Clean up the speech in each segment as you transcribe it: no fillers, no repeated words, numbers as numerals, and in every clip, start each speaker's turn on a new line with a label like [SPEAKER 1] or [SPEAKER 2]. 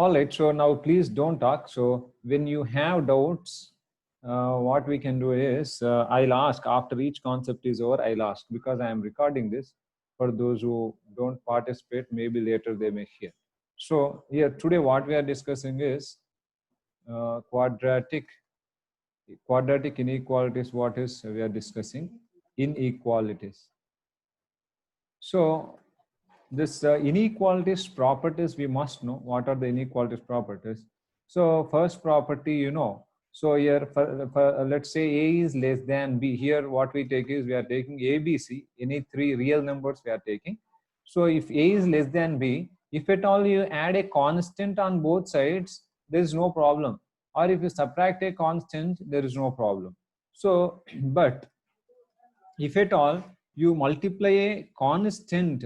[SPEAKER 1] All right, so now please don't talk. So when you have doubts, what we can do is I'll ask after each concept is over. I'll ask because I am recording this for those who don't participate. Maybe later they may hear. So here today, what we are discussing is quadratic inequalities. What is we are discussing inequalities. So this inequalities properties, we must know what are the inequalities properties. So first property, so here for let's say a is less than b. Here what we take is we are taking a, b, c, any three real numbers we are taking. So if a is less than b, if at all you add a constant on both sides, there is no problem. Or if you subtract a constant, there is no problem. So but if at all you multiply a constant,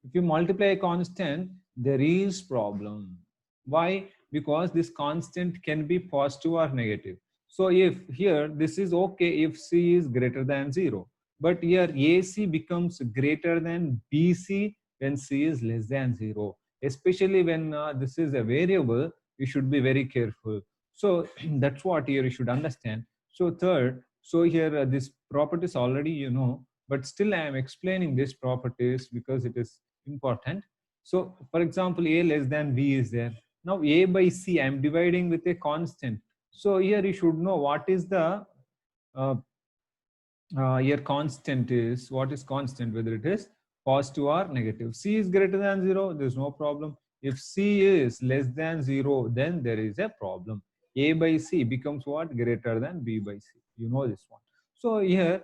[SPEAKER 1] if you multiply a constant, there is problem. Why? Because this constant can be positive or negative. So if here this is okay if c is greater than 0, but here ac becomes greater than bc when c is less than 0, especially when this is a variable. You should be very careful. So that's what here you should understand. So third, so here this properties already but still I am explaining this properties because it is important. So for example, a less than b is there. Now a by c I am dividing with a constant. So here you should know what is the uh, here constant is, what is constant, whether it is positive or negative. C is greater than 0, there is no problem. If c is less than 0, then there is a problem. A by c becomes what? Greater than b by c. You know this one. So here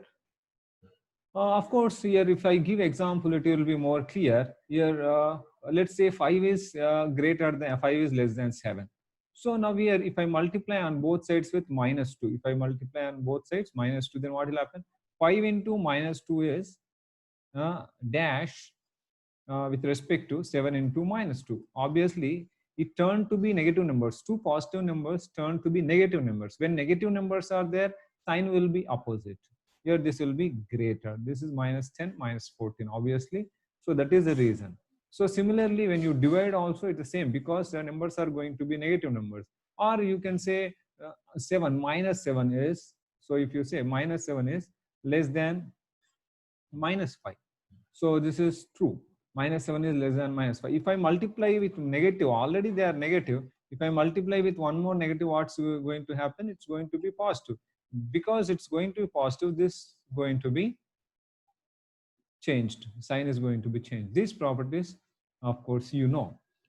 [SPEAKER 1] of course, here if I give example, it will be more clear. Here, let's say 5 is greater than 5 is less than 7. So now here, if I multiply on both sides with -2, if I multiply on both sides -2, then what will happen? 5 into -2 is dash with respect to 7 into -2. Obviously, it turned to be negative numbers. Two positive numbers turn to be negative numbers. When negative numbers are there, sign will be opposite. Here this will be greater. This is -10, -14, obviously. So that is the reason. So similarly, when you divide also, it's the same because the numbers are going to be negative numbers. Or you can say 7, -7 is, so if you say -7 is less than -5. So this is true. -7 is less than -5. If I multiply with negative, already they are negative. If I multiply with one more negative, what's going to happen? It's going to be positive. Because it's going to be positive, this is going to be changed. Sign is going to be changed. These properties, of course,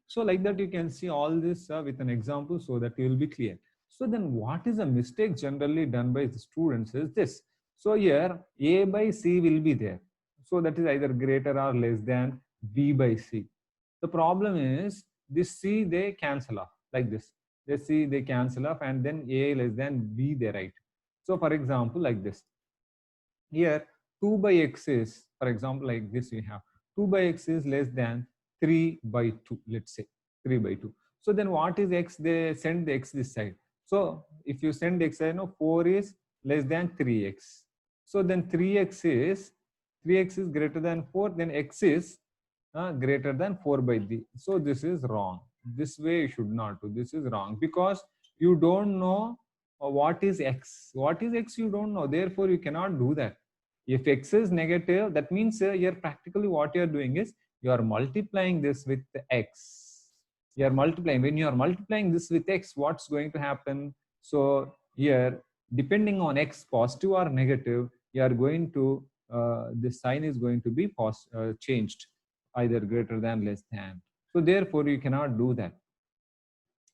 [SPEAKER 1] So like that, you can see all this with an example so that you will be clear. So then what is a mistake generally done by the students is this. So here a by c will be there. So that is either greater or less than b by c. The problem is this c they cancel off like this. They c they cancel off and then a less than b they write. So for example, like this. Here 2 by x is, for example, like this we have 2 by x is less than 3 by 2, let's say 3 by 2. So then what is x? They send the x this side. So if you send x, 4 is less than 3x. So then 3x is greater than 4, then x is greater than 4 by 3. So this is wrong. This way you should not do. This is wrong because you don't know what is x. What is x you don't know. Therefore you cannot do that. If x is negative, that means here practically what you are doing is you are multiplying this with x. You are multiplying. When you are multiplying this with x, what's going to happen? So here, depending on x, positive or negative, you are going to this sign is going to be changed, either greater than, less than. So therefore you cannot do that.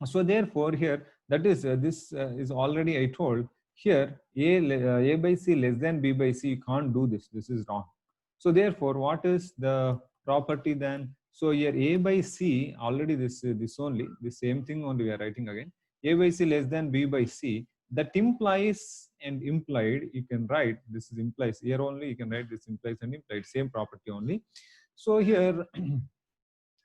[SPEAKER 1] So therefore here, that is this is already I told here a by c less than b by c. You can't do this. This is wrong. So therefore, what is the property then? So here a by c, already this only the same thing only we are writing again. A by c less than b by c. That implies and implied. You can write this is implies here only. You can write this implies and implied, same property only. So here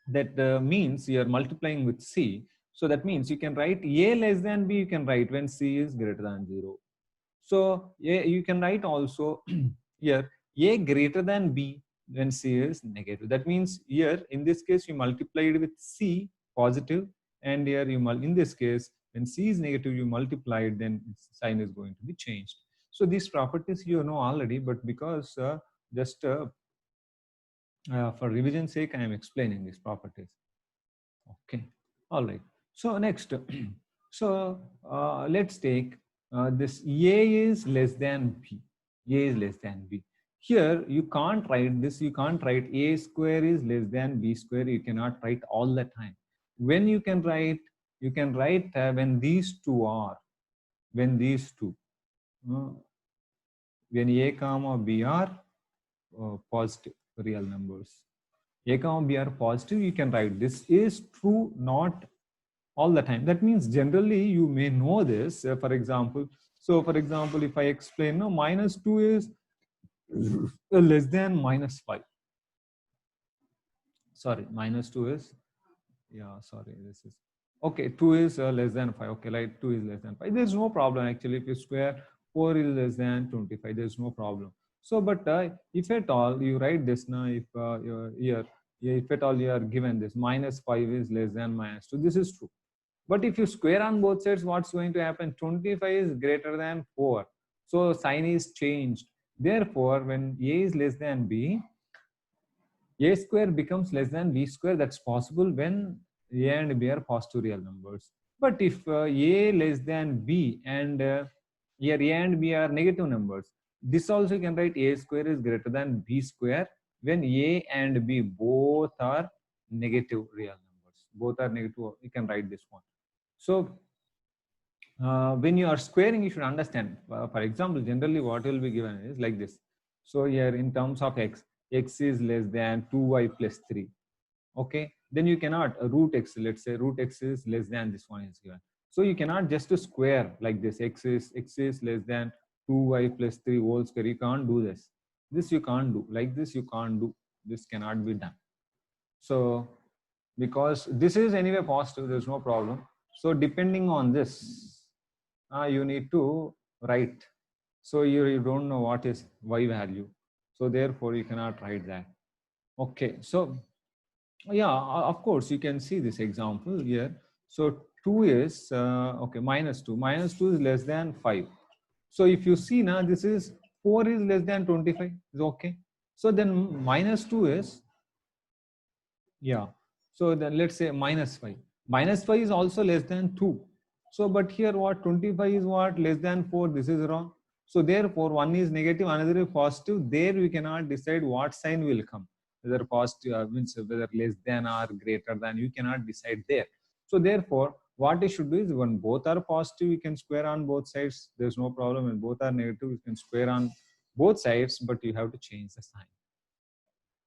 [SPEAKER 1] that means you are multiplying with c. So that means you can write a less than b, you can write when c is greater than 0. So you can write also here a greater than b when c is negative. That means here in this case you multiplied with c positive, and here you in this case, when C is negative, you multiply it, then its sign is going to be changed. So these properties you know already, but because just for revision sake, I am explaining these properties. Okay, all right. So next, so let's take this A is less than B. A is less than B. Here you can't write this. You can't write A square is less than B square. You cannot write all the time. When you can write when these two are, when these two, uh, when A comma B are positive real numbers. A comma B are positive, you can write this is true, not all the time. That means generally you may know this. For example, if I explain, no, -2 is less than -5. Sorry, -2 is, yeah, sorry, this is, okay, 2 is less than 5. Okay, like 2 is less than 5. There's no problem actually. If you square 4 is less than 25, there's no problem. So, but if at all you write this now, if here, if at all you are given this -5 is less than -2, this is true. But if you square on both sides, what's going to happen? 25 is greater than 4. So sign is changed. Therefore, when A is less than B, A square becomes less than B square. That's possible when A and B are positive real numbers. But if A less than B and here A and B are negative numbers, this also you can write A square is greater than B square when A and B both are negative real numbers. Both are negative, you can write this one. So when you are squaring, you should understand. For example, generally what will be given is like this. So here in terms of x, x is less than 2y plus 3. Okay, then you cannot root x. Let's say root x is less than this one is given. So you cannot just to square like this. X is less than 2y plus 3 whole square. You can't do this. This you can't do. Like this you can't do. This cannot be done. So because this is anyway positive, there's no problem. So depending on this, you need to write. So you don't know what is y value. So therefore you cannot write that. Okay, so yeah, of course you can see this example here. So 2 is, okay, -2. -2 is less than 5. So if you see now, this is 4 is less than 25, is okay. So then -2 is, yeah. So then let's say -5. -5 is also less than 2. So, but here what 25 is what less than 4. This is wrong. So therefore one is negative, another is positive. There we cannot decide what sign will come. Whether positive means whether less than or greater than. You cannot decide there. So therefore what you should do is when both are positive, you can square on both sides. There's no problem. When both are negative, you can square on both sides, but you have to change the sign.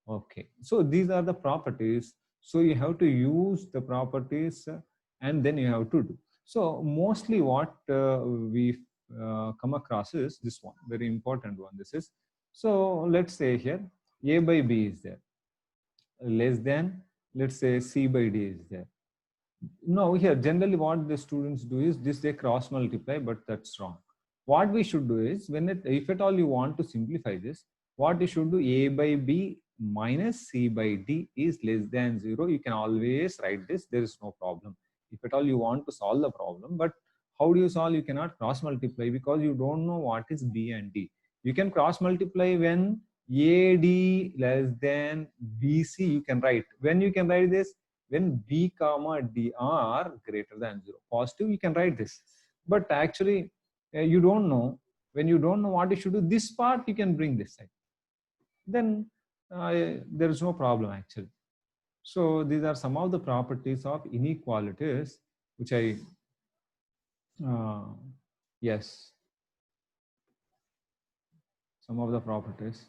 [SPEAKER 1] Okay, so these are the properties. So you have to use the properties and then you have to do. So mostly what we come across is this one, very important one. This is, so let's say here A by B is there, less than, let's say C by D is there. Now here generally what the students do is this, they cross multiply, but that's wrong. What we should do is if at all you want to simplify this, what you should do, A by B minus C by D is less than 0. You can always write this, there is no problem. If at all you want to solve the problem, but how do you solve? You cannot cross multiply because you don't know what is B and D. You can cross multiply when AD less than BC, you can write. When you can write this, when B comma D are greater than 0. Positive, you can write this. But actually, you don't know. When you don't know what you should do, this part you can bring this side. Then there is no problem actually. So these are some of the properties of inequalities, which I, yes, some of the properties.